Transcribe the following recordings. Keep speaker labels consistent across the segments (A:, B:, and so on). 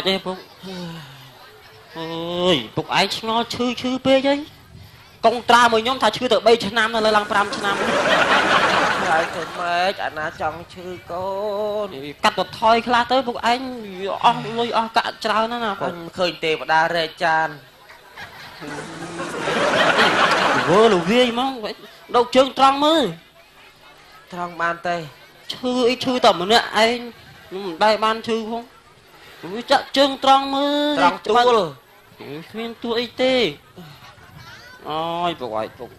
A: mệt đi Phúc ơi Phúc ấy ngó chư bê vậy công tra mười nhóm thà chư từ 3 năm là lăng 5 năm
B: lại từ mệt anh đã chọn chư cô
A: cắt một thôi khla tới Phúc anh nuôi cả trao nó nào
B: anh khơi tê và đa rê chan
A: vừa lù ghê mà đâu trơn trăng mơ
B: trong ban tê
A: chư tầm nữa anh đây ban chư không chắc trơn trăng mơ
B: trong tua luôn
A: khuyên tua y tê ôi Phúc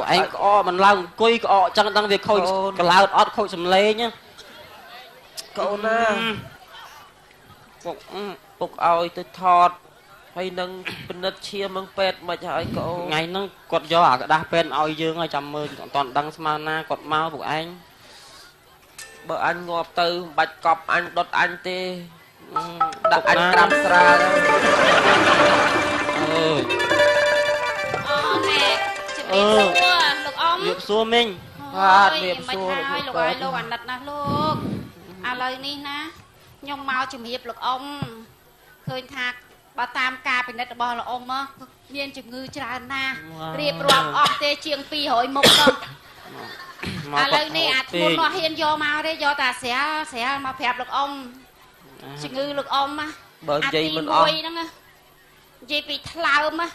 A: anh có mình lao quay có chẳng đang việc khôi cái lao ót khôi sầm lê nhá
B: cậu na Phúc ơi tôi thọt hay nâng bên đất chia măng pet mà chạy cậu
A: ngày nó cột gió à cái đa pen oi dương ơi chăm mơ toàn đăng smana cột mau của anh
B: bữa anh ngọt từ bạch cọp anh đốt anh tê đặt anh cam sra
C: lục ông
A: việc xua mình
B: việc xua
C: lục ai lục anh đặt nè lục lời ní ná nhung mau chùm hiệp lục ông khơi thạc bà tam ca bên đất bò là ông á miên chừng ngư trà na riệp rọp ọp tê chiêng pi hội mục đâu lời ní muốn nó hiên do mau đấy do ta sẽ mà phẹp lục ông chừng ngư lục ông á
B: bởi vậy mình ôm
C: vậy bị thao mà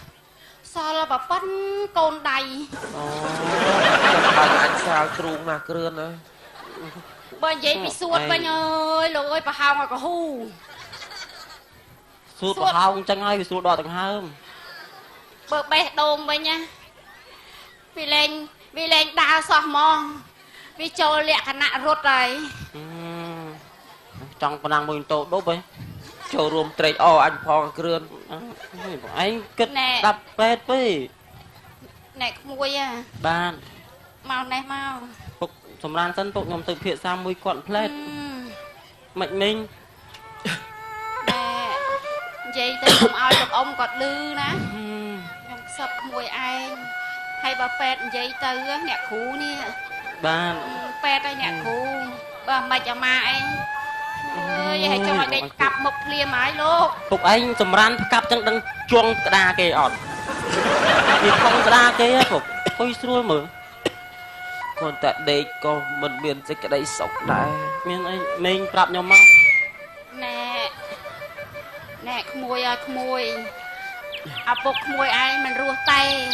C: sao là bà phân côn đầy
B: bằng anh sao truông mà cơn nữa
C: bởi vậy bị suốt bà ơi lục ơi bà hào mà có hù
A: suốt bà hào chẳng ai bị suốt đỏ tầng hơn
C: bờ bè đồn bà nha vì lên đào sọ mòn vì cho lẹ khả nạ rốt rồi
A: trong bà năng mình tổ đốt ấy
B: cho rùm trạch anh phong cơn
A: anh kết đập bét với
C: nè mùi à
A: bạn
C: màu này màu
A: Phúc sầm ran sân Phúc nhom từ phía xa mùi quặn plét mạnh minh
C: nè vậy tôi không ai được ông còn lư ná nhom sập mùi ai hay bà pet vậy từ nè khú nè
A: bạn
C: pet đây nè khú bà mày cho ma anh ơi hãy cho mọi người cặp một liềm ái luôn
A: Phúc anh sầm ran cặp chẳng đang chuông đa kê ọt vì không đa kê Phúc thôi xui mở
B: còn tại đây con mình miền sẽ cái đây sọc này
A: miền anh mình prap nhau mau
C: nè mùi bục mùi ai mình rùa tay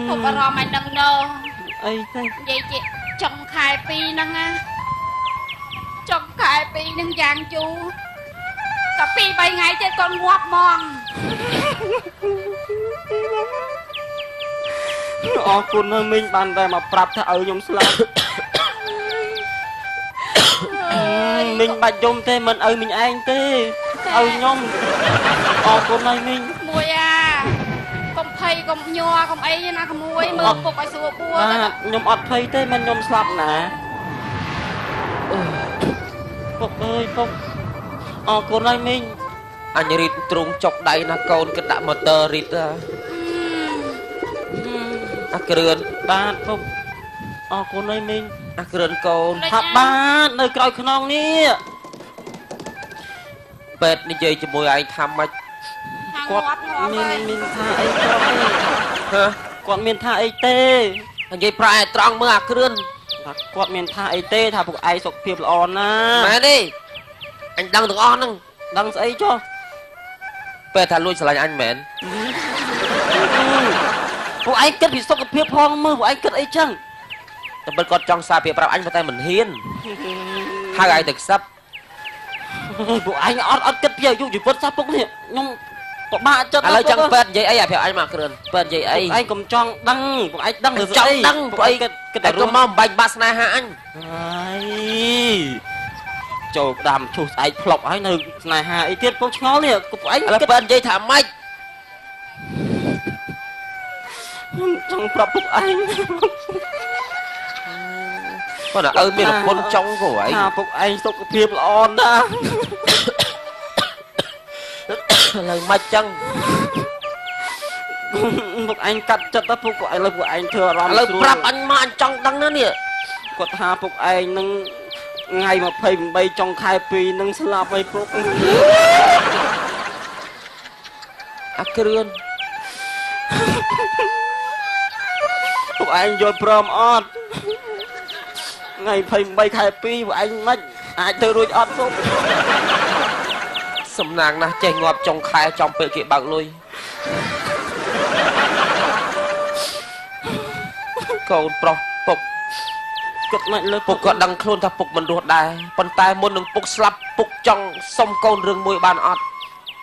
C: Phúc bà rò mày nâng đâu
A: ấy thế
C: vậy chị trong khai pi nâng á trong khai pi nâng giang chú cả pi 7 ngày trên con ngoạp mòn
A: คุณให้มิงបានតែមកប្រាប់ថាឲ្យខ្ញុំស្លាប់មិញបាច់យំទេមិនឲ្យមិញឯងទេឲ្យខ្ញុំអរគុណហើយមិញ
C: មួយកុំភ័យកុំញ័រកុំអីណាក្មួយមើលពុកឲ្យស្រួលពួរ
A: ខ្ញុំអត់ភ័យទេមិនខ្ញុំស្លាប់ណាពុកអើយពុកអរគុណហើយមិញ
B: អញរីតទ្រង់ចុកដៃណាកូនគិតដាក់ម៉ូទ័ររីតអាគ្រឿន
A: បាទពុកអរគុណហើយមិញ
B: អាគ្រឿនកូន
A: ថាបាទនៅក្រោយខ្នងនេះ
B: ពេទ្យនិយាយជាមួយឯងថាម៉េច
A: គាត់មានថាអីគាត់មានថាអីទេ
B: និយាយប្រែត្រង់មើលអាគ្រឿន
A: គាត់មានថាអីទេថាពួកឯងសុខភាពល្អណាស់
B: មែនទេអញដឹងទាំងអស់ហ្នឹង
A: ដឹងស្អីចុះ
B: ពេលថាលួចស្រឡាញ់អញមែន
A: ពួកឯងគិតពីសុខភាពផងមើលពួកឯងគិតអីចឹង
B: តែបើគាត់ចង់សារពាក្យប្រាប់អញតែមិនហ៊ានហៅឯងទៅខ្សឹប
A: ពួកឯងអត់គិតពីអាយុជីវិតសោះពុកនេះខ្ញុំពិបាកចិត្ត
B: ឥឡូវចង់ពេទ្យនិយាយអីអាប្រាប់អញមកគ្រឿនពេទ្យនិយាយអី
A: ឯងកុំចង់ដឹងពួកឯងដឹង
B: ចង់ដឹងពួកឯងគិតតែរួមមកបំបាច់បាក់ស្នេហាអញ
A: ហើយចូលក្តាមឈូសស្អែកផ្លុកហើយនៅស្នេហាអីទៀតពុកឆ្ងល់នេះពួកឯង
B: ឥឡូវពេទ្យនិយាយថាម៉េច
A: ខ្ញុំចង់ប្រាប់ពុកឯង
B: គាត់ឲ្យមានប្រពន្ធចង់គូឯង
A: ថាពុកឯងសុខភាពល្អណាស់
B: ឥឡូវមិនចឹង
A: ពុកឯងកាត់ចិត្តទៅពុកឥឡូវពុកឯងធ្វើអារម្មណ៍
B: ឥឡូវប្រាប់អញមកអញចង់ដឹងណានេះ
A: គាត់ថាពុកឯងនឹង ថ្ងៃ28ចុងខែ2នឹងស្លាប់ហើយពុក
B: អាគ្រឿន
A: ពុកឯងយល់ព្រមអត់ថ្ងៃ28ខែ2ពុកឯងមិនអាចទៅរួចអត់ពុក
B: សំណាងណាស់ចេះងាប់ចុងខែចំពេលគេបើកលុយកូនប្រុសពុក
A: គាត់មិនលើ
B: ពុកក៏ដឹងខ្លួនថាពុកមិនរស់ដែរប៉ុន្តែមុននឹងពុកស្លាប់ពុកចង់សុំកូនរឿងមួយបានអត់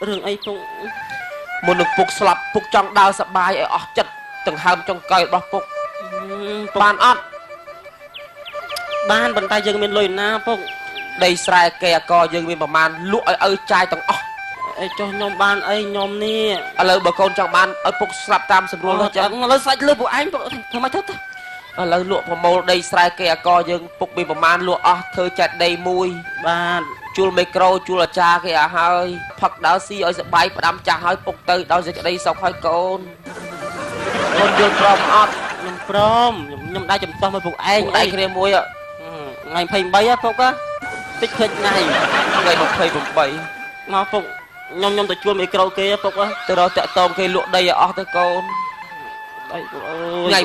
A: រឿងអីពុក
B: មុននឹងពុកស្លាប់ពុកចង់ដើរសប្បាយឲ្យអស់ចិត្តទាំងហើមចុងកែវរបស់ពុកបានអត់
A: បានប៉ុន្តែយើងមានលុយណាពុក
B: ដីស្រែគេអកយើងមានប្រមាណលក់ឲ្យឪចាយទាំងអស់
A: អីចុះខ្ញុំបានអីខ្ញុំនេះ
B: ឥឡូវបើកូនចង់បានឲ្យពុកស្លាប់តាមស្រួលទៅចឹង
A: ឥឡូវសាច់លើពុកឯងពុកធ្វើម៉េចទៅ
B: ឥឡូវលក់ប្រមូលដីស្រែគេអកយើងពុកមានប្រមាណលក់អស់ធ្វើចាត់ដីមួយ
A: បាទ
B: ជួលមីក្រូជួលអាចារ្យគេឲ្យហើយផឹកដើរស៊ីឲ្យសបាយផ្ដាំចាស់ឲ្យពុកទៅដល់សេចក្តីសុខឲ្យកូនកូនយល់ព្រមអត់
A: ខ្ញុំព្រមខ្ញុំដែរចំតោះមកពុកឯង
B: ឯងគ្នាមួយ
A: ថ្ងៃ28ពុកតិចភ្លេចថ្ងៃ
B: ថ្ងៃ28
A: មកពុកខ្ញុំទៅជួលមីក្រូគេពុក
B: ទៅរកតាក់តងគេលក់ដីឲ្យអស់ទៅកូន
A: អីពុកអើយ
B: ថ្ងៃ28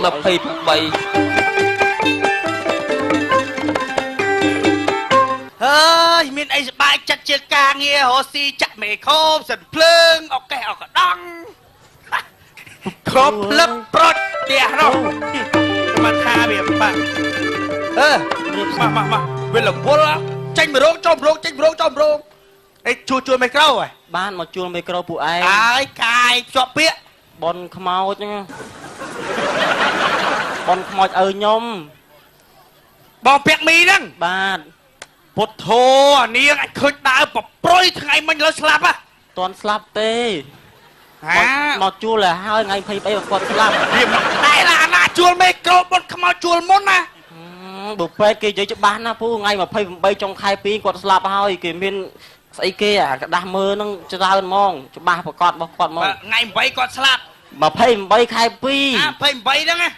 D: ហើយមានអីសប្បាយចិត្តជាការងាររស់ស៊ីចាក់មេខោបសិនភ្លើងអកេះអកដង់គ្រប់ផ្លឹបប្រុចផ្ទះនោះមកថាវាបាក់មកវាលពលចេញមករោងចុំរោងចេញមករោងចុំរោងអីជួយមេក្រូហ៎
A: បានមកជួលមីក្រូពួកឯង
D: ហើយកាយភ្ជាប់ពាក្យ
A: បនខ្មោចហ្នឹងបនខ្មោចឪខ្ញុំ
D: បងពាក់មីហ្នឹង
A: បាទ
D: ពុទ្ធោអានាងអាចឃើញដើរប្រប្រុយថ្ងៃមិញលើស្លាប់ហ៎
A: តន់ស្លាប់ទេ
D: ហា
A: មកជួលហើយថ្ងៃ23គាត់ស្លាប់
D: វាមិនដែរឡាណាជួលមេក្រូបុតខ្មោចជួលមុនណា
A: បើពេកគេនិយាយច្បាស់ណាពូថ្ងៃ28ចុងខែ2គាត់ស្លាប់ហើយគេមានស្អីគេអាក្តាស់មើលហ្នឹងច្រើនហ្មងច្បាស់ប្រកាសរបស់គាត់ហ្មង
D: ថ្ងៃ8គាត់ស្លាប់
A: 28ខែ2
D: 28ហ្នឹងណា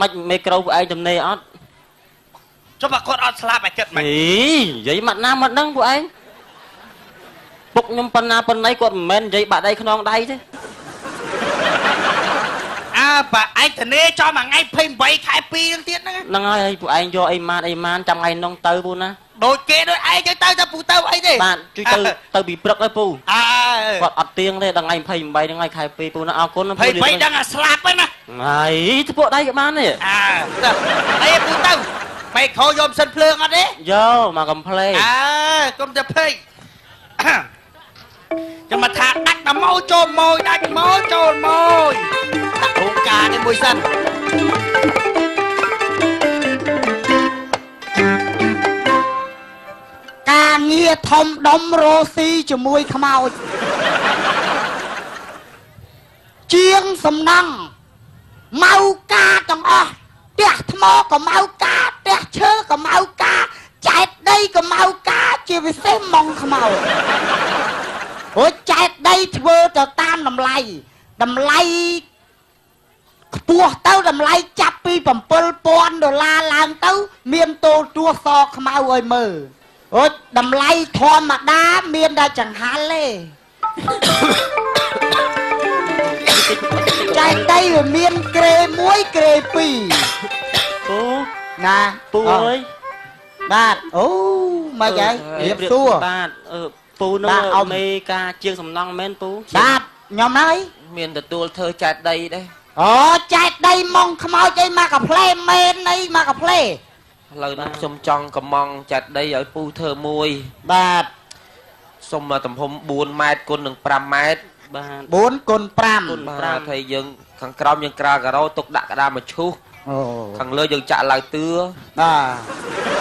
A: មិនមីក្រូពួកឯងទំនេរអត់
D: ចុះបើគាត់អត់ស្លាប់អាចគិតមិន
A: អីនិយាយមកណាមកដឹងពួកឯងពុកខ្ញុំប៉ុណ្ណាប៉ុណ្ណៃគាត់មិនមែននិយាយបាក់ដៃខ្នងដៃទេ
D: បើឯងធានាចោលមួយថ្ងៃ28ខែ2ហ្នឹងទៀតហ្នឹង
A: ហ្នឹងហើយពួកឯងយកអីម៉ានចាំថ្ងៃនោះទៅពូណា
D: ដូចគេដូចឯងទៅទៅពូទៅអីទេ
A: បាទជួយទៅពីព្រឹកហើយពូ គាត់អត់ទៀងទេដល់ថ្ងៃ28ហ្នឹងហើយខែ2ពូណាអរគុណ
D: 28ដឹងអាស្លាប់ហ្នឹងណា
A: ហើយទៅពួកដៃក៏បានទេ
D: អីពូទៅបែកខោយកសិនភ្លើងអត់ទេ
A: យកមកកំ pl េ
D: កុំទៅពេកចាំមកថាដាច់ដល់ម៉ោចូលម៉ោដាច់ម៉ោចូលម៉ោដាក់រោងការនេះមួយសិនការងារធំដុំរស់ស៊ីជាមួយខ្មោចជាងសំណង់ម៉ៅការទាំងអស់ផ្ទះថ្មក៏ម៉ៅការផ្ទះឈើក៏ម៉ៅការចែកដីក៏ម៉ៅការជាពិសេសម៉ងខ្មោចអូចែកដីធ្វើទៅតាមតម្លៃខ្ពស់ទៅតម្លៃចាប់ពី$7,000ឡើងទៅមានតូលទួសសខ្មៅឲ្យមើលអូតម្លៃធម្មតាមានតែចង្ហាល់ទេចែកដីវាមានក្រេ1ក្រេ2
A: ពូ
D: ណា
A: ពូអើយ
D: បាទអូមកហើយរៀបសួរ
A: បាទពូនោះមេការជាងសំណង់មែនពូ
D: បាទខ្ញុំហើយ
B: មានទទួលធ្វើចែកដីដែរ
D: អូចែកដីម៉ងខ្មោចអីមកកាផ្លេមែនអីមកកាផ្លេ
B: ឥឡូវនេះខ្ញុំចង់កំងចែកដីឲ្យពូធ្វើមួយ
D: បាទ
B: សុំទំហំ4ម៉ែត្រគុណនឹង5ម៉ែត្រ
A: បាទ
D: 4គុណ5
B: បាទហើយយើងខាងក្រោមយើងក្រាលការ៉ូទុកដាក់ក្តារមកឈូស
D: អូ
B: ខាងលើយើងចាក់ឡៅទឿ
D: បាទ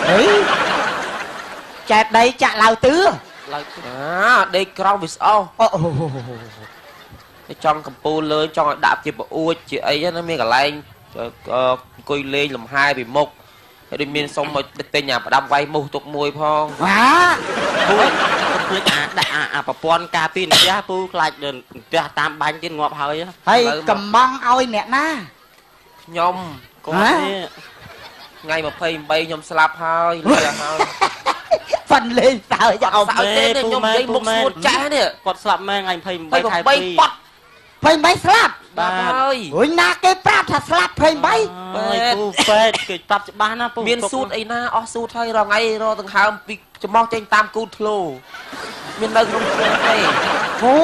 D: អីចែកដីចាក់ឡៅទឿ
A: ឡើយ
B: ដេកក្រោមវាស្អោ
D: អូ
B: តែចង់កំពូលលើចង់ឲ្យដាក់ជាប្រអួចជាអីណាមានកន្លែងអង្គុយលេងលំហែពីមុខហើយដូចមានសុំមកទិញអាផ្ដាំវាយមូសទុកមួយផង
D: វ៉ា
A: ពូភ្លេចដាក់អាប្រព័ន្ធការពារផ្ទះពូខ្លាចផ្ទះតាមបាញ់ទៀតងាប់ហើយ
D: ហើយកំងឲ្យអ្នកណា
B: ខ្ញុំ
A: គាត់នេះ
B: ថ្ងៃ28ខ្ញុំស្លាប់ហើយលឺហើយ
D: ហ្វិនលេងសើចអោ
B: សើចទេខ្ញុំនិយាយមុខស្ងួតចាស់នេះ
A: គាត់ស្លាប់មែនថ្ងៃ28ខែ
B: 3
A: 2
B: ប៉ត់
D: 28ស្លាប់
B: បាទហើយ
D: អូយណាគេប្រាប់ថាស្លាប់28
A: អើយពូពេទ្យគេប្រាប់ច្បាស់ណាពូ
B: មានស៊ូតអីណាអស់ស៊ូតហើយរងៃរដង្ហើមពីចំោះចេញតាមគូធ្លោមាននៅក្នុងខ្លួនទេ
D: អូ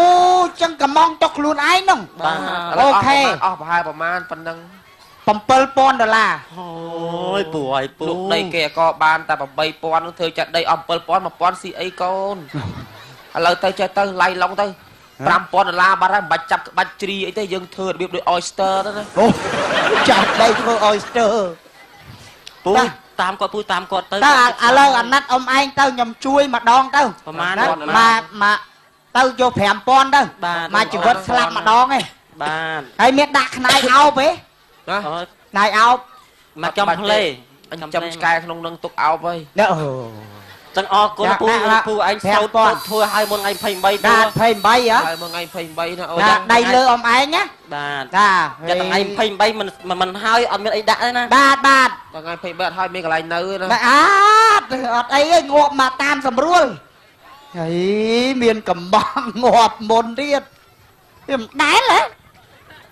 D: ចឹងកំងទុកខ្លួនឯងហ្នឹង
A: បាទ
D: អូខេ
B: អស់ប្រហែលប្រមាណប៉ុណ្ណឹង
D: $7,000
A: អូយពូហើយពូ
B: លោកដីគេក៏បានតែ8,000នោះធ្វើចាត់ដីអស់7,000 1000ស៊ីអីកូនឥឡូវទៅចេះទៅឡៃឡុងទៅ$5,000បាត់ហើយមិនបាច់ចាប់ក្បាច់ជ្រីអីទេយើងធ្វើរបៀបដូច oyster ទៅណា
D: អូចាស់ដីធ្វើ oyster
A: ពូតាមគាត់ពូតាមគាត់ទៅ
D: តើឥឡូវអាណិតអ៊ំឯងទៅខ្ញុំជួយម្ដងទៅ
A: ប្រហែល
D: ណា
A: គាត់
D: មកទៅយក5,000ទៅ
A: បាទ
D: មកជីវិតស្លាប់ម្ដងឯង
A: បាទ
D: ហើយមានដាក់ខ្នាយអោបឯង
B: ណា
A: អូយ
D: ខ្នាយអោប
A: មកចំផ្លេ
B: អញចាំឆ្កែក្នុងនឹងទុកអោបហើយ
D: ណែអូ
A: ចឹងអរគុណពូពូឯងសោតធ្វើឲ្យមុនថ្ងៃ28ពូ
D: ដាក់28ហ៎
B: ហើយមួយថ្ងៃ28ណាអូ
D: ដាក់ដៃលើអ៊ំឯងណា
A: បាទ
D: ចា
A: តែថ្ងៃ28មិនហើយអត់មានអីដាក់ទេណា
D: បាទ
B: ដល់ថ្ងៃ28ហើយមានកន្លែងនៅណា
D: បាទអត់អីទេងាប់មកតាមស្រួលហើយមានកំបងងាប់មុនទៀតវាមិនដែលហ៎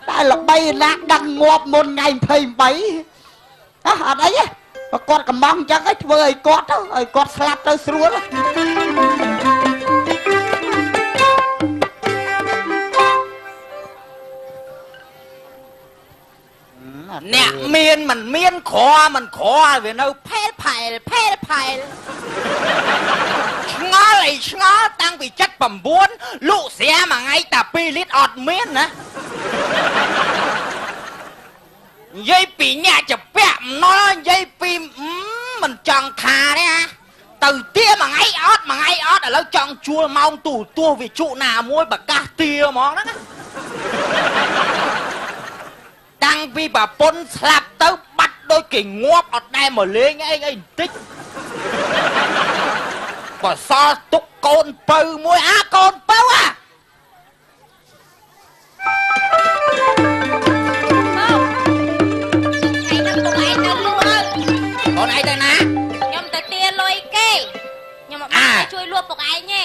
D: តែល្បីណាស់ដឹងងាប់មុនថ្ងៃ28អត់អីទេគាត់កំងអញ្ចឹងឲ្យធ្វើឲ្យគាត់ទៅឲ្យគាត់ស្លាប់ទៅស្រួល
E: អ្នកមានមិនមានក្រមិនក្រវានៅផែលផែលឆ្ងល់អីឆ្ងល់តាំងពី79លក់ស្រាមួយថ្ងៃតែ2លីត្រអត់មានណានិយាយពីអ្នកចពាក់ម្នល់និយាយពីមិនចង់ថាទេណាទៅទាមួយថ្ងៃអត់ឥឡូវចង់ជួលម៉ោងទូទោះវាជក់ណាមួយប្រកាសទាហ្មងហ្នឹងណាតាំងពីប្រពន្ធស្លាប់ទៅបាត់ដូចគេងាប់អត់ដែរមកលេងអីបន្តិចបើសល់ទុកកូនពៅមួយកូនពៅ
C: ប
E: អា
C: ថ្ងៃហ្នឹងពុកឯងទៅលក់
E: កូនឯងទៅណា
C: ខ្ញុំទៅទាលុយគេខ្ញុំមកបានជួយលក់ពុកឯងទេ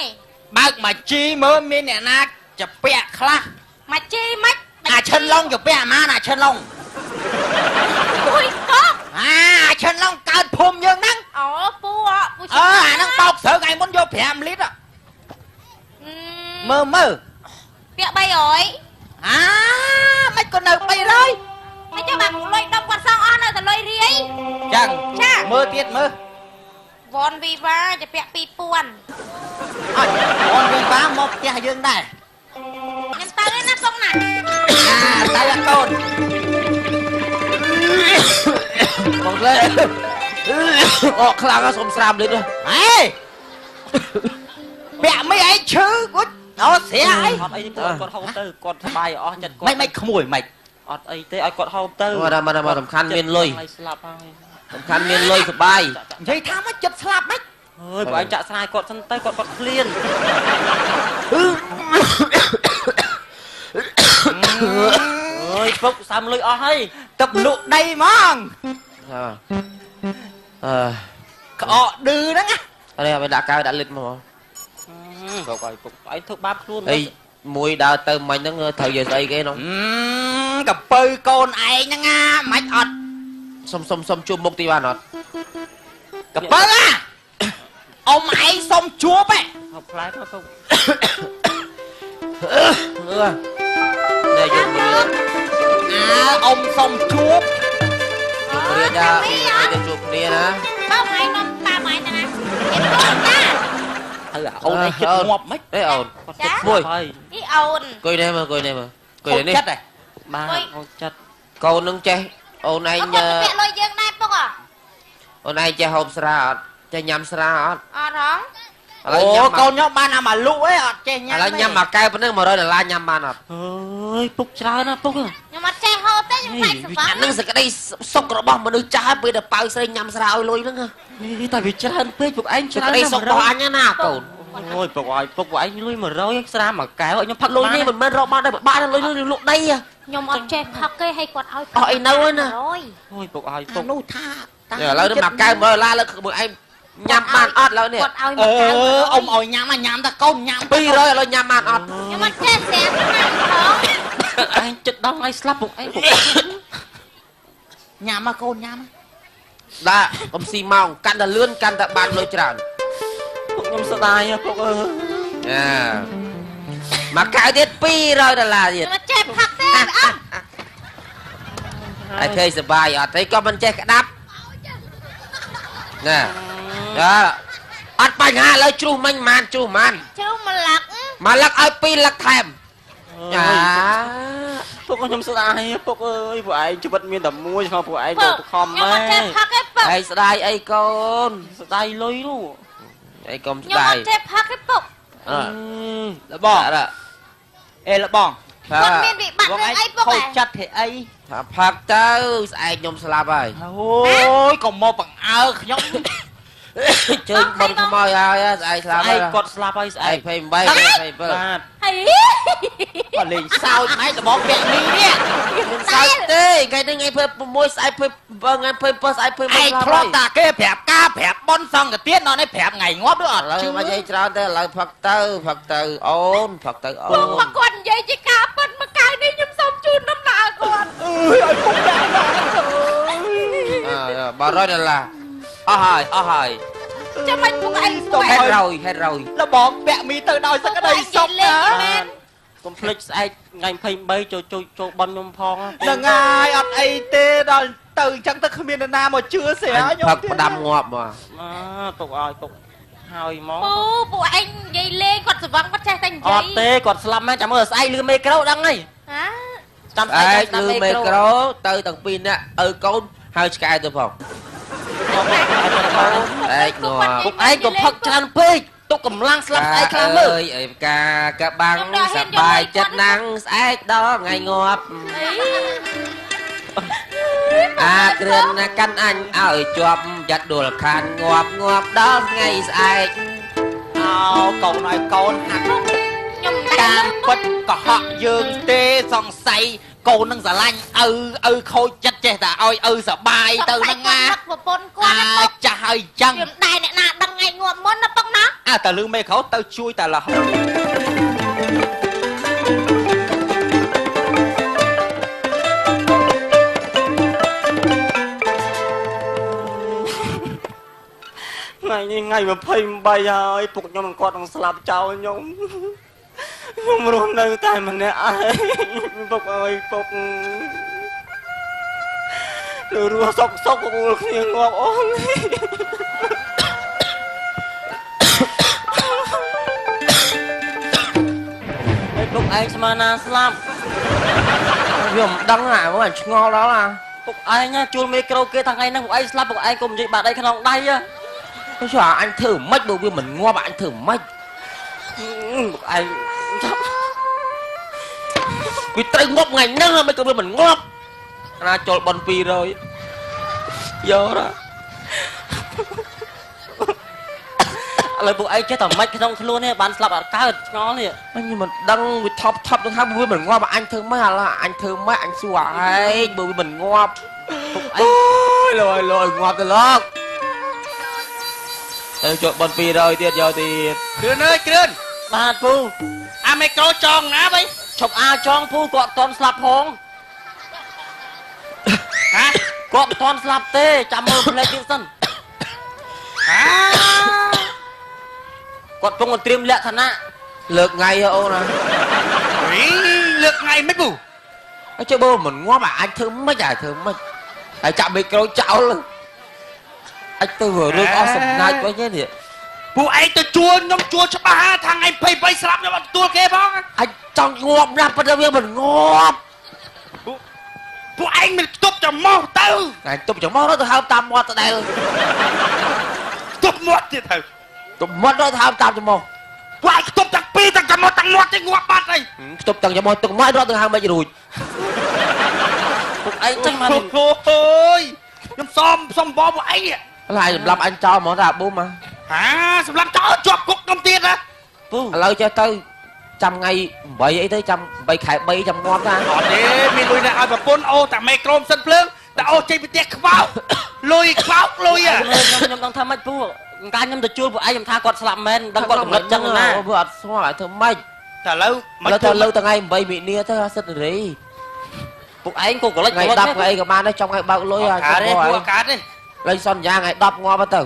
E: បើកមកជីមើលមានអ្នកណាចពាក់ខ្លះ
C: មកជីមិន
E: អាឈិនឡុងចពាក់អាម៉ានអាឈិនឡុង
C: ពួយក៏
E: អាឈិនឡុងកើតភូមិយើងហ្នឹង
C: អូពូអា
E: ហ្នឹងបោកស្រូវថ្ងៃមុនយក5លីត្រមើល
C: ពាក់300
E: មិនក៏នៅ300
C: ហើយចាំបាក់លុយ10គាត់សងអស់នៅតែលុយរាយ
E: ចឹង
C: ចា
E: មើលទៀតមើល
C: វ៉នវីវ៉ាจะពាក់2000
E: អត់អូនវិញបាមកផ្ទះយើងដែរ
C: ខ្ញុំទៅឯណាពុកណា
E: ទៅអត់កូន
B: បងលេអកខ្លាំងសុំស្រាមលេង
E: ហេពាក់មិនឯងឈឺគាត់អូស្រាអី
A: អត់អីគាត់ហូបទៅគាត់សบายអស់ចិត្តគាត់
E: មិនក្មួយមិន
A: អត់អីទេឲ្យគាត់ហូបទៅ
B: មកសំខាន់មានលុយ
A: ស្លាប់ហើយ
B: សំខាន់មានលុយសុបាយ
E: និយាយថាមកចិត្តស្លាប់មិន
A: អើយបើឯងចាក់ស្រាយគាត់សិនទៅគាត់ឃ្លាន អើយពុកសាំលុយអស់ហើយ
E: ទឹកលក់ដីហ្មង ក្អកឌឺហ្នឹងណា
B: អីឲ្យដាក់កៅដាក់លិតមក
A: ពុកឲ្យពុកឯងធ្វើបាបខ្លួន
B: អីមួយដើរទៅមិញហ្នឹងត្រូវយកស្អីគេនោះ
E: កពៅកូនឯងហ្នឹងណាមិនអត់
B: សុំជួបមុខទីបានអត់
E: កពៅអាអ៊ំឯងសុំជួបហ៎
A: ហូបផ្លែទៅពុក
B: នេះយកមួយ
E: អ៊ំសុំជួប
B: រៀនដល់ទៅជួបគ្នាណា
C: បើថ្ងៃនំតាមឯងទៅណាខ្ញុំទៅណា
E: ហើយអូនឯងចិត្តងាប់មិន
B: អេអូន
C: ចា
B: មួយ
A: ហើយ
C: អីអូន
B: គួយនេះមើលគួយនេះ
E: នេះចិត្តហ៎
A: បាទហូបចិត្ត
B: កូននឹងចេះអូនឯង
C: គាត់ទៅពាក់លុយយើងដែរពុក
B: អូនឯងចេះហូបស្រាអត់ចេះញ៉ាំស្រាអត់
C: អត់ហង
B: ឥឡូវញ៉ាំ
E: កូនខ្ញុំបានអាមកលក់ឯងអត់ចេះញ៉ាំ
B: ឥឡូវញ៉ាំមួយកែវប៉ុណ្ណឹង$100ញ៉ាំបានអត់
A: អើយពុកច្រើនណាពុក
C: ខ្ញុំអត់ចេះហូបទេខ្ញុំខ្លាចសង្វឹង
B: អានឹងសក្តីសុខរបស់មនុស្សចាស់ពេលដែលប៉ៅស្រីញ៉ាំស្រាឲ្យលុយហ្នឹង
A: តែវាច្រើនពេកពុកឯង
B: ស
A: ច្រើន
B: ក្តីសុខរបស់អញណាកូន
A: អូយពុកឲ្យពុកឯងលុយ100ស្រាមួយកែវខ្ញុំផឹក
B: លុយនេះមិនមែនរកបានដែរបានលុយលក់ដី
C: ខ្ញុំអត់ចេះផឹកទេឲ្យគាត់ឲ្យ
B: អស់អីនៅហ្នឹងណា
A: អូយពុកឲ្យពុក
E: នោះថា
B: ឥឡូវនេះមួយកែវ$100លើកមួយឯង ញ៉ាំបានអត់ឡើយនេះ
C: គាត់ឲ្យ
E: អឺ
C: មក
E: អ៊ំឲ្យញ៉ាំញ៉ាំតែកូនញ៉ាំ
B: 200ឥឡូវញ៉ាំបានអត់
C: ខ្ញុំមិនចេះស្រាប់ណាស់ផង
A: ឯងចិត្តដល់ថ្ងៃស្លាប់ពុកឯងពុក
E: ញ៉ាំមកកូនញ៉ាំ
B: ដាក់កុំស៊ីម៉ោងកាន់តែលឿនកាន់តែបានលុយច្រើន
A: ពុកខ្ញុំស្ដាយពុកអើយ
B: មកកៅទៀត$200ទៀត
C: ខ្ញុំមិនចេះផឹកទេអត់
B: ហើយឃើញសុបាយអត់ទេក៏មិនចេះក្តាប់ណាអត់បញ្ហាឥឡូវជ្រុះមិញម៉ានជ្រុះម៉ាន
C: ជ្រុះមួយលឹក
B: មកលឹកឲ្យ2លឹកថែមចា
A: ពុកខ្ញុំស្ដាយពុកអើយពួកឯងជីវិតមានតែមួយឆ្ងល់ពួកឯងទៅខំ
C: ខ្ញុំ
A: ម៉ែ
C: មិនចេះផឹកទេពុក
B: ហើយស្ដាយអីកូន
A: ស្ដាយលុយនោះ
B: អីកុំ
C: ខ្ញុំ
B: ស្ដាយ
C: មិនចេះផឹកទេពុក
E: លបងអេលបង
C: គាត់មានវិបត្តិរឿងអីពុក
E: ខូចចិត្តទេអី
B: ថាផឹកទៅស្អែកខ្ញុំស្លាប់ហើយ
E: អូយកុំមកបង្អើខ្ញុំ
B: ជើញបនខ្មោយហើយស្អែកស្លាប់
A: ឯ
B: ហើយ
A: ងគាត់ស្លាប់ហើយស្អែក
B: 28 27
A: បាទ
C: ហើយ
E: ក៏លេងសើចម៉ែលបងពាក់មីនេះ
B: មិនសើចទេថ្ងៃនេះថ្ងៃ26ស្អែក27ថ្ងៃ27ស្អែក21
E: ឯងធ្លាប់តាគេប្រាប់ការប្រាប់បនសង្កទៀតនៅនេះប្រាប់ថ្ងៃងាប់ឬអត់
B: ឥឡូវមកនិយាយច្រើនទេឥឡូវផឹកទៅអូនផឹកទៅអូ
C: ពុក
B: ន
C: មកគាត់និយាយជាការពិតមកកាយនេះខ្ញុំសូមជូនដំណើរគាត់
E: អើយឲ្យពុកដាក់បាន
B: $300អស់ហើយ
C: ចាំមិនពុកឯងស្គាល់
B: ហេតុរយ
E: លបងពាក់មីទៅដោយសក្តីសុខណា
A: កុំភ្លេចស្អែកថ្ងៃ23ចូលបន់ខ្ញុំផង
E: ហ្នឹងហើយអត់អីទេដល់ទៅអញ្ចឹងទៅគ្មាននរណាមកជឿស្រាខ្ញុំ
B: ផឹកផ្ដាំងាប់មក
A: ពុកឲ្យពុកហើយមក
C: ពួកឯងនិយាយលេងគាត់ស្វឹងគាត់ចេះតែនិ
A: អ
C: យាយ
A: ត់ទេគាត់ស្លាប់មែនចាំមើលស្អែកលឺមេក្រូដឹងហើយ
C: ហ៎
A: ចាំ
B: ស្អែក
A: ស្ដាប់
B: លឺមេក្រូទៅទាំងពីរនាក់ឪកូនហើយឆ្កែទៅផងស្អែកងាប់
A: ពុកឯងកុំផឹកច្រើនពេកទុកកម្លាំងស្លាប់ស្អែកខ្លាំងមើល
B: អើយអីផ្កាកបាំងសប្បាយចិត្តណាំងស្អែកដល់ថ្ងៃងាប់អាគ្រឿនណាកាន់អញឲ្យជាប់ចាត់ដួលខានងាប់ដល់ថ្ងៃស្អែក
E: អោកូនឲ្យកូនហាត់
C: ខ្ញុំ
E: តាមពិតកុហកយើងទេសង្ស័យកូននឹងស្រឡាញ់ឪខូចចិត្តចេះតែឲ្យឪសបាយទៅហ្នឹងណា
C: ប្រពន្ធគាត់ណាពុក
E: ចាស់ហើយអញ្ចឹង
C: ខ្ញុំដែរអ្នកណាដឹងថ្ងៃងាប់មុនណាពុកណា
E: តែលឺមេក្រូទៅជួយតែរហូត
A: ថ្ងៃនេះថ្ងៃ23ហើយពុកខ្ញុំគាត់នឹងស្លាប់ចោលខ្ញុំរស់នៅតែម្នាក់ឯងពុកអើយពុកលើរស់សុកពុកគ្នាងាប់អូនហើយពុកឯងស្មានណាស្លាប់
B: ខ្ញុំមិនដឹងណាមកឆ្ងល់ដល់ណា
A: ពុកឯងជួលមេក្រូគេថ្ងៃហ្នឹងពុកឯងស្លាប់ពុកឯងកុំនិយាយបាត់អីក្នុងដៃ
B: ចុះអញធ្វើមិនបើវាមិនងាប់អញធ្វើមិន
A: ពុកឯងចាប់
B: វាត្រូវងាប់ថ្ងៃហ្នឹងមិនក៏វាមិនងាប់ណាចូលបន200យកណា
A: ឥឡូវពុកឯងចេះតែមិនក្នុងខ្លួននេះបានស្លាប់អត់កើតឆ្ងល់នេះ
B: ខ្ញុំមិនដឹងវាថប់ទៅថាវាមិនងាប់អញធ្វើមិនឥឡូវអញធ្វើមិនអញសួរឯងបើវាមិនងាប់ពុកឯងលយងាប់ទៅលោកទៅចូលបន200ទៀតយកទៀត
E: គ្រឿនអើយគ្រឿន
A: បាទពូ
E: អាមេក្រូចងណាបៃ
A: ឈប់អាចងពូគាត់អត់តន់ស្លាប់ផង
E: ហ៎
A: គាត់អត់តន់ស្លាប់ទេចាំមើលផ្លេចទៀតសិន គាត់កំពុងត្រៀមលក្ខណៈ
B: លើកថ្ងៃអូនណា
E: លើកថ្ងៃមិនពូ
B: ហើយចុះបើមិនងាប់អញធ្វើមិនធ្វើមិនហើយចាក់មីក្រូចោលអញទៅរឿងអស់សំណាច់វិញនេះ
E: ពូឯងទៅជួលខ្ញុំជួលច្បាស់ថាថ្ងៃ23ស្លាប់ខ្ញុំអត់ទទួលគេផង
B: អញចង់ងាប់ណាស់ប៉ុន្តែវាមិនងាប់
E: ពូឯងមិនខ្ទប់ចំមោះទៅ
B: អញទុបចំមកទៅហើបតាមមាត់ទៅដែល
E: ខ្ទប់មាត់ទៀតទៅ
B: ទុបមាត់ទៅហើបតាមចំមក
E: ពូឯងខ្ទប់ទាំងពីរទាំងចំមោះទាំងមាត់ទេងាប់បាត់ហើយ
B: ខ្ទប់ទាំងចំមកទឹកមាត់រត់ទៅហើបមិនរួច
A: ពុកឯងចេះមក
E: អូយខ្ញុំសុំបងពូឯង
B: ហើយសម្រាប់អញចោលហ្មងថាប៊ូម
E: ហាសម្រាប់ចោលជាប់គុកខ្ញុំទៀតណា
A: ពូ
B: ឥឡូវចេះទៅចាំថ្ងៃ8អីទៅចាំ8ខែ3ចាំងាប់ថា
E: អត់ទេមានលុយណាឲ្យប្រពន្ធអូតែមេក្រូមសិនភ្លើងតែអូចេញពីផ្ទះខ្វោកលុយខ្វោកលុយ
A: ខ្ញុំដឹងថាម៉េចពូ កាខ្ញុំទៅជួលពួកឯងខ្ញុំថាគាត់ស្លាប់មែនដឹងគាត់កំណត់ចឹងណា
B: vừa ọt xóa lại thơm mạch
E: តែឥឡូវ
B: lâu thơ lâu thằng ngày 7 bị nia thơ sất rỉ
A: ពួកឯងក៏កលិច
B: ngày đập ngày cả ban đấy trong ngày bao lối
E: កា
B: à
E: ទេ
B: trong
E: ពួក
B: bò
E: កាទេ
B: lên son giang ngày đập ngoa bắt đầu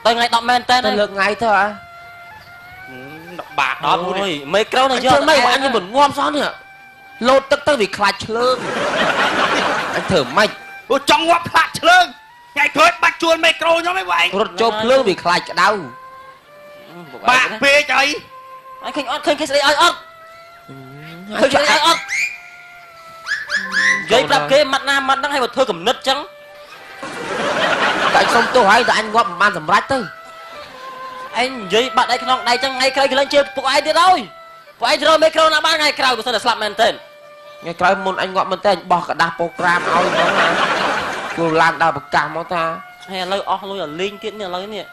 A: ទៅថ្ងៃ10មែនតើ
B: tên lượng ngày thơ à
E: បាក់ដល់មួយ
A: អូយមេក្រូនឹងយក
B: chơi mấy anh như một ngon son nè lột tức tức vì khạch lương anh thử mạch
E: អូចង់ងាប់ផ្លាក់ឆ្លើងថ្ងៃក្រោយបាច់ជួលមេក្រូខ្ញុំឯងបងឯង
B: rốt chộp lương vì khạch đau
E: បាក់ពេកអី
A: អញឃើញអត់ឃើញគេស្ដីឲ្យអត់ឃើញគេស្ដីឲ្យអត់និយាយប្រាប់គេម៉ាត់ណាម៉ាត់ហ្នឹងឲ្យមកធ្វើកំណត់ចឹង
B: tại xong tôi hỏi là anh ngọt ban sầm rách thôi
A: ឯងនិយាយបាត់ដៃក្នុងដៃចឹងថ្ងៃក្រោយគេឡើងជឿពួកឯងទៀតហើយពួកឯងត្រូវមេក្រូណាបានថ្ងៃក្រោយបើសិនតែស្លាប់មែនទេ
B: ngày cái môn anh ngọt mình tên bỏ cả đá program ao nó là cô làm đào bậc cảm nó ta
A: ហើយឥឡូវអស់លុយឲ្យលេងទៀតនេះឥឡូវនេះ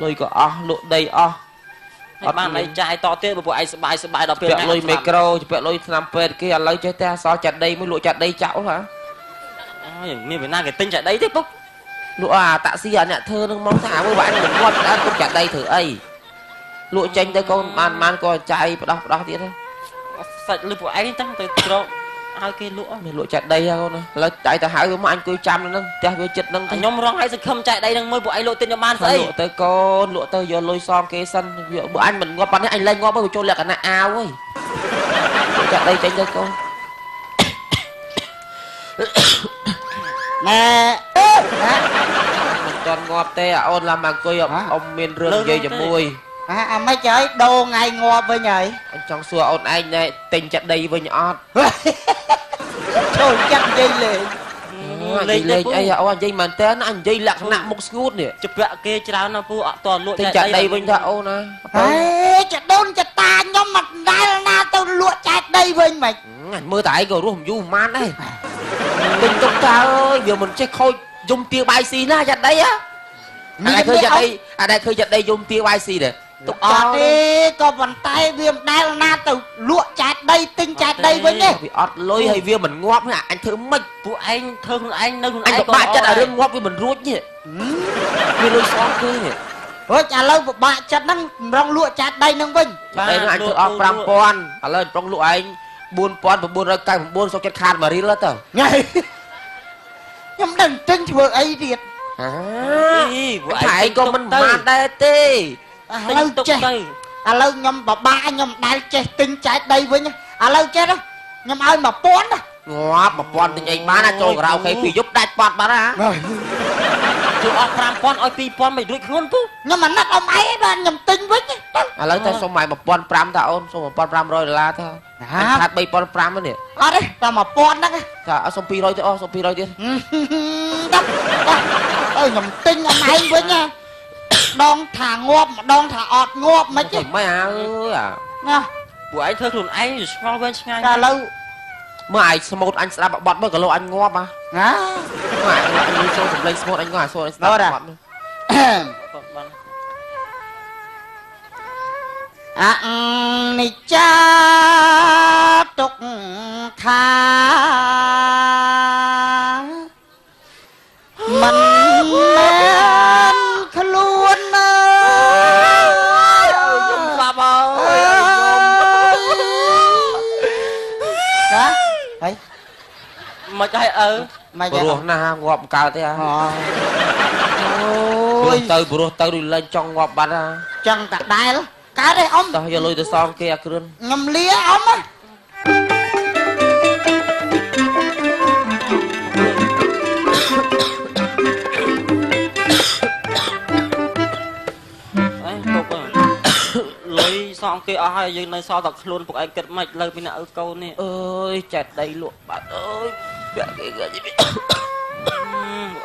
B: lôi có lụa đầy
A: ហើយបានឯងចាយតទៀតបើពួកឯងសบายដល់ពេល
B: chợ lôi micro chợ lôi làm pet kia lấy chơi ta so chặt đây mới lụa chặt đây chảo hả
A: អូយមានពេលណាគេទិញចាយដីទេពុក
B: lụa à tạ si à nhạ thơ nó mong thả với bạn mình ngọt đã cũng chặt đây thử ấy lụa tranh đây con man con chạy đóទៀត
A: សាច់លុយពួកឯងចឹងទៅត្រកឲ្យគេលក់
B: mình lụa chặt đây ha con ơi lấy chạy ta hái mà anh cười chăm nó cha với chật nâng
A: ខ្ញុំរងឲ្យសង្ឃឹមចាយដីនឹងមួយពួកឯងលក់ទៀតខ្ញុំបានស្អី
B: lụa tới con lụa tới vô lôi son kế sân bữa anh mình ngọt bắn anh lên ngọt mới cho lẹ cả nạ ao ấy lụa chặt đây tranh đây con
D: ណែ
B: mình toàn ngọt tê à ôn làm bằng cười ông miền rương dây chấm môi
D: អាមិនចើដូរថ្ងៃងាប់វិញហើយ
B: anh trong xua ôn anh này tình chặt đây với nhọt
D: ចូលចិត្តនិយាយលេង
B: lên lên ấy à anh dây mà tên anh dây lạc nặng một ngút nè
A: ជពាក់គេច្រើនណាស់ពូអត់តលក់
B: tình chặt đây với nhọt ôn à
D: ហេចដូនចតាខ្ញុំមិនដែលណាទៅលក់ចែកដីវិញមិន
B: anh mơ tại rồi ruộng du man đấy tình chúng ta ơi giờ mình sẽ khôi dùng tiêu bài xì na chặt đây á anh đây khơi chặt đây anh đây khơi chặt đây dùng tiêu bài xì nè
D: អត់ទេក៏ប៉ុន្តែវាមិនដែលណាទៅលក់ចែកដីទិញចែកដីវិញទេ
B: vì ọt lôi hay viên mình ngóp nè anh thử mịch
A: ពួកឯងធ្វើខ្លួនឯងនៅខ្លួនឯ
B: anh
A: ង
B: có ba chất ở đường ngóp với mình ruột nhỉ vì lôi son cơ nhỉ
D: រួចឥឡូវពិបាកចិត្តហ្នឹងម្រងលក់ចែកដីហ្នឹងវិញ
B: đây nó anh thử ọt 5 pon à lên trong lụa anh 4 pon và 4 rồi cay 4 sau chất khan mà rí lắm tao
D: ញ៉ៃខ្ញុំដឹងទិញធ្វើអីទៀត
B: à
A: ពួក
B: thải con mình man đây tê
D: ឥឡូវចេះឥឡូវខ្ញុំពិបាកខ្ញុំមិនដែលចេះទិញចែកដីវិញឥឡូវចេះខ្ញុំឲ្យ 1000 ណា
B: ngóp 1 pon tình anh bánចូលក្រៅគេពីយប់ដាច់បាត់បាត់ណា
A: ជួអត់5000ឲ្យ2000មិនរួចខ្លួនពូ
D: ខ្ញុំអាណិតអមអីបានខ្ញុំទិញវិញ
B: ឥឡូវតែសុំឲ្យ 1500 តាអូនសុំ 1500 ដុល្លារទៅអញខាត់ 3500នេះ
D: អត់ទេតែ 1000 ហ្នឹង
B: ចាអត់សុំ200ទៅអស់សុំ200ទៀត
D: ដល់ខ្ញុំទិញអមឯងវិញណាដងថាងាប់ម្ដងថាអត់ងាប់មិនទេ
B: មិនអើយ
D: ណា
A: ពួកឯងធ្វើខ្លួនឯងឆ្ងល់វិញឆ្ងាយ
D: តែឥឡូវ
B: មើលឯងស្មូតអញស្ដាប់បត់មើលក៏លោអញងាប់ហ៎
D: ណា
B: មើលអញចូលសម្លេងស្មូតអញងាប់សូនអញស្ដាប់បត់
A: បាន
D: អនិច្ចាទុក្ខាមិនមែនខ្លួនណា
A: ខ្ញុំស្លាប់ហើយ
D: ណាហី
A: មិនឲ្យឪ
D: មិន
B: ព្រោះណាងាប់កើតទេហ៎
D: អូយ
B: ទៅព្រោះទៅដូចលេងចង់ងាប់បាត់ហ៎
D: ចឹងតាដែលកើតទេអ៊ំ
B: តោះយកលុយទៅសងគេអាគ្រឿន
D: ខ្ញុំលាអ៊ំណា
A: អេពុកលុយសងគេអស់ហើយយើងនៅសល់តែខ្លួនពួកឯងគិតមិនលើពីអ្នកឪកូននេះ
B: អើយចាត់ដីលក់បាត់អើយបាក់គេក៏យី
A: ពួកឯង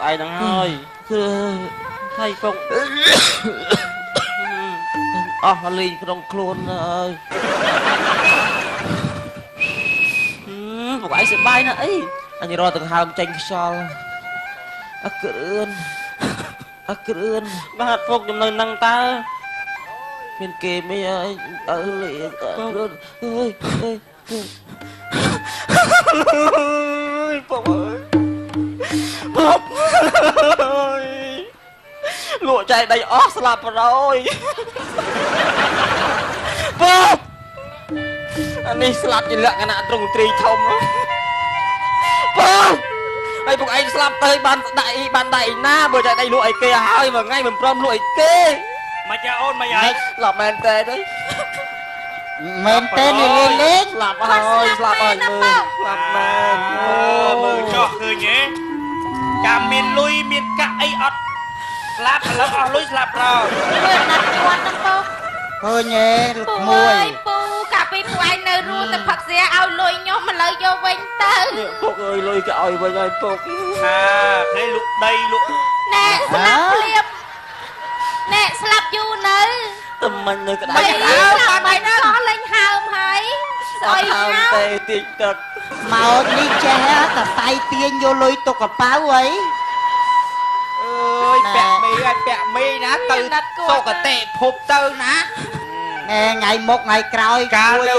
A: ហ្នឹងហើយ
B: គឺ
A: ថៃពុក
B: អស់លីងក្នុងខ្លួនអើយ
A: ពួកឯងសប្បាយណាស់អី
B: អញរត់ទាំងហើមចេញខ្យល់អាគ្រឿនអាគ្រឿន
A: បាទពុកខ្ញុំនៅនឹងតើ
B: មានគេមិនអើយអើយអាគ្រឿនអើយអើយ
A: ពុកអើយពុកអើយ លក់ចែកដីអស់ស្លាប់rồi ពូអានេះស្លាប់ជាលក្ខណៈទ្រង់ទ្រីធំពូហើយពួកឯងស្លាប់ទៅបានដៃណាបើចែកដីលក់អីគេហើយមួយថ្ងៃមិនព្រមលក់អីគេមិនចាអូនមិនហើយស្លាប់មែនតើទេ
D: មែនទេលេង
A: ស្លាប់ហើយស្លាប់ហើយមើលស្លាប់មែន
F: មើលចោះឃើញទេចាំមានលុយមានកាក់អីអត់ស្លាប់ឥឡូវអស់លុយស្លាប់ដល់
C: មើលណាត់គាត់ហ្នឹងពុក
D: ឃើញទេ
C: ពូ
D: មួយ
C: អើយពូកាពីពូឯងនៅរស់ទៅផឹកស្រាឲ្យលុយខ្ញុំឥឡូវយកវិញទៅ
A: ពុកអើយលុយគេឲ្យវិញហើយពុក
F: ថាឃើញលក់ដីលក់
C: ណែស្លាប់ភ្លាមណែស្លាប់យូរនៅ
A: តែមិននៅក្តៅ
C: ស្លាប់មិនខោះលេងហើមហើយស្អុយ
A: ហើម
C: ហើ
A: ទេតិចទឹក
D: មកនេះចេះតែសៃទាញយកលុយទុកកប៉ៅអី
E: អើយពាក់មីហើយពាក់មីណាទៅសុគតិភពទៅណា
D: ថ្ងៃមុខថ្ងៃក្រោយ
F: កាលនៅ